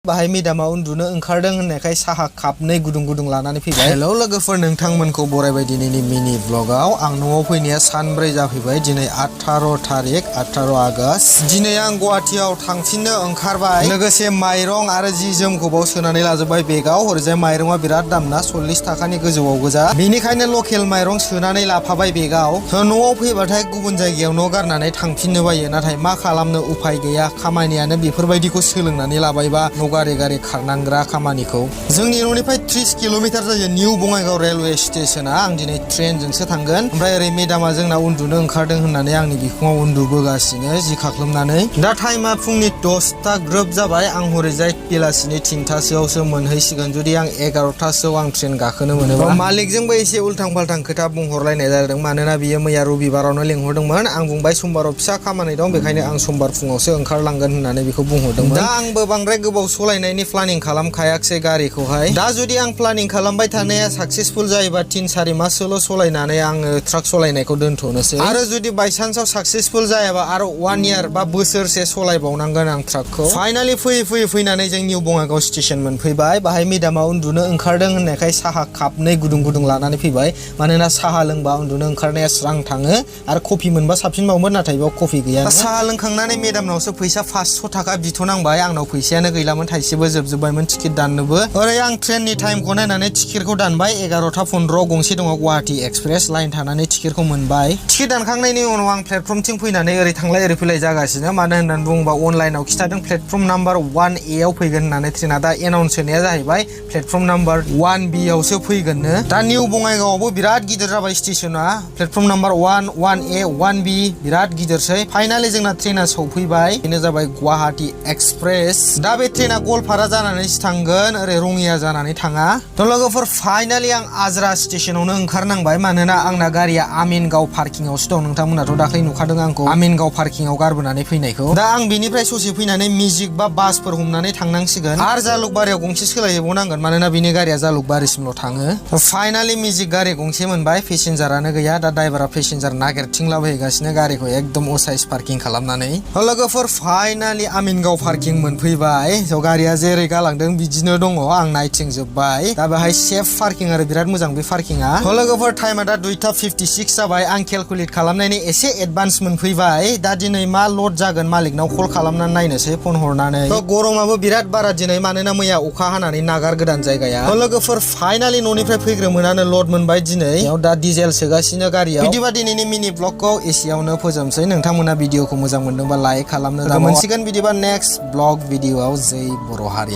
बाहाय मेदामा उन्दुनो ओंखारदों होननायखाय साहा कापनै गुदुं लानानै फैबाय। हेलौ लोगोफोर, नोंथांमोनखौ बरायबाय दिनैनि मिनि ब्लगाव। आं न'आव फैनाया सानब्रै जाफैबाय। दिनै 18 तारिख 18 आगष्ट। दिनै आं गुवाहाटियाव थांफिननो ओंखारबाय। लोगोसे माइरं आरो जि जोमखौ बाव सोनानै लाजोबबाय बेगाव। ओरैजाय माइरंआ बिराद दामना 40 थाखानि गोजौआव गोजा। बेनिखायनो लकेल माइरं सोनानै लाफाबाय बेगाव। न'आव फैबाथाय गुबुन जायगायाव न' गारनानै थांफिननो बायो। नाथाय मा खालामनो, उफाय गैया। खामानियानो बेफोरबायदिखौ सोलोंनानै लाबायबा गारि खारनांग्रा खामानिखौ। जोंनि न'निफ्राय 30 किल'मिटार जायो निउ बङाइगाव रेलवे स्टेशना। आं दिनै ट्रेनजोंसो थांगोन। ओमफ्राय ओरै मेदामा जोंना उन्दुनो ओंखारदों होननानै आंनि बिखुङाव उन्दुबोगासिनो जि खाख्लोमनानै। दा टाइमा फुंनि 10ता ग्रोब जाबाय। आं हरैजाय बेलासिनि 3तासोआवसो मोनहैसिगोन। जुदि आं 11तासोआव आं ट्रेन गाखोनो मोनोबा। मालिकजोंबो एसे उल्थां फाल्थां खोथा बुंहरलायनाय जादों। मानोना बियो मैया रबिबारावनो लेंहरदोंमोन। आं बुंबाय समबाराव फिसा खामानि दं, बेखायनो आं समबार फुङावसो ओंखारलांगोन होननानै बेखौ बुंहरदोंमोन। दा आंबो बांद्राय गोबाव सलायनायनि प्लानिं खालामखायाखसै गारिखौहाय। दा जुदि आं प्लानिं खालामबाय थानाया साक्सेसफुल जायोबा 3-4 माससोल' सलायनानै आङो ट्राक सलायनायखौ दोनथ'नोसै। आरो जुदि बायसान्सआव साक्सेसफुल जायाबा आरो 1 इयार बा बोसोरसे सलायबावनांगोन आं ट्राकखौ। फाइनालि फैनानै जों निउ बङाइगाव स्टेशन मोनफैबाय। बाहाय मेदामा उन्दुनो ओंखारदों होननायखाय साहा कापनै गुदुं लानानै फैबाय। मानोना साहा लोंबा उन्दुनो ओंखारनाया स्रां थाङो। आरो कफि मोनबा साबसिनबावमोन, नाथाय बेयाव कफि गैया। साहा लोंखांनानै मेदामनावसो फैसा 500 थाखा बिथ'नांबाय। आंनाव फैसायानो गैलामोन, थाइसेबो जोबजोबबायमोन टिकेट दाननोबो। ओरै आं ट्रेननि टाइमखौ नायनानै टिकेटखौ दानबाय। 11:15 गंसे दङ गुवाहाटि एक्सप्रेस। लाइन थानानै टिकेटखौ मोनबाय। टिकेट दानखांनायनि उनाव आं प्लेटफर्मथिं फैनानै ओरै थांलाय ओरै फैलाय जागासिनो। मानो होननानै बुङोबा अनलाइनाव खिथादों प्लेटफर्म नाम्बार 1A आव फैगोन होननानै। ट्रेना दा एनाउन्स होनाया जाहैबाय प्लेटफर्म नाम्बार 1B आवसो फैगोननो। दा निउ बङाइगावआवबो बिराद गिदिर जाबाय स्टेशना। प्लेटफर्म नाम्बार 1, 1A, 1B बिराद गिदिरसै। फाइनालि जोंना ट्रेना सौफैबाय। बेनो जाबाय गुवाहाटि एक्सप्रेस। दा बे ट्रेना गवालपारा जानानैसो थांगोन, ओरै रङिया जानानै थाङा। थ' लोगोफोर, फाइनालि आं आजरा स्टेशनावनो ओंखारनांबाय। मानोना आंना गारिया आमिनगाव पार्किंआवसो दं। नोंथांमोनाथ' दाख्लै नुखादों आंखौ आमिनगाव पार्किंआव गारबोनानै फैनायखौ। दा आं बेनिफ्राय ससे फैनानै मेजिक बा बासफोर हमनानै थांनांसिगोन। आरो जालुकबारियाव गंसे सोलायहैबावनांगोन, मानोना बिनि गारिया जालुकबारिसिमल' थाङो। फाइनालि मेजिक गारि गंसे मोनबाय। पेसेन्जारानो गैया। दा ड्राइभारा पेसेन्जार नागिरथिंलाबायगासिनो गारिखौ एकदम असाइस पार्किं खालामनानै। लोगोफोर, फाइनालि आमिनगाव पार्किं मोनफैबाय। गारिया जेरै गालांदों बिदिनो दङ। आं नायथिंजोबबाय। दा बेहाय सेफ पार्किं आरो बिराद मोजां बे पार्किंआ। लोगोफोर, टाइमा दा 2:56 जाबाय। आं केलकुलेट खालामनायनि एसे एडभान्स मोनफैबाय। दा दिनै मा लड जागोन मालिकनाव कल खालामनानै नायनोसै फन हरनानै। गरमाबो बिराद बारा दिनै, मानोना मैया अखा हानानै नागार गोदान जायगाया। लोगोफोर, फाइनालि न'निफ्राय फैग्रोमोनानो लड मोनबाय दिनै। दा डिजेल सोगासिनो गारियाव। बिदिबा दिनैनि मिनि ब्लगखौ एसेयावनो फोजोबसै। नोंथांमोना भिडिअखौ मोजां मोनदोंबा लाइक खालामनो दा मोनसिगोन। बिदिबा नेक्स्ट ब्लग भिडिअआव जै बर' हारि।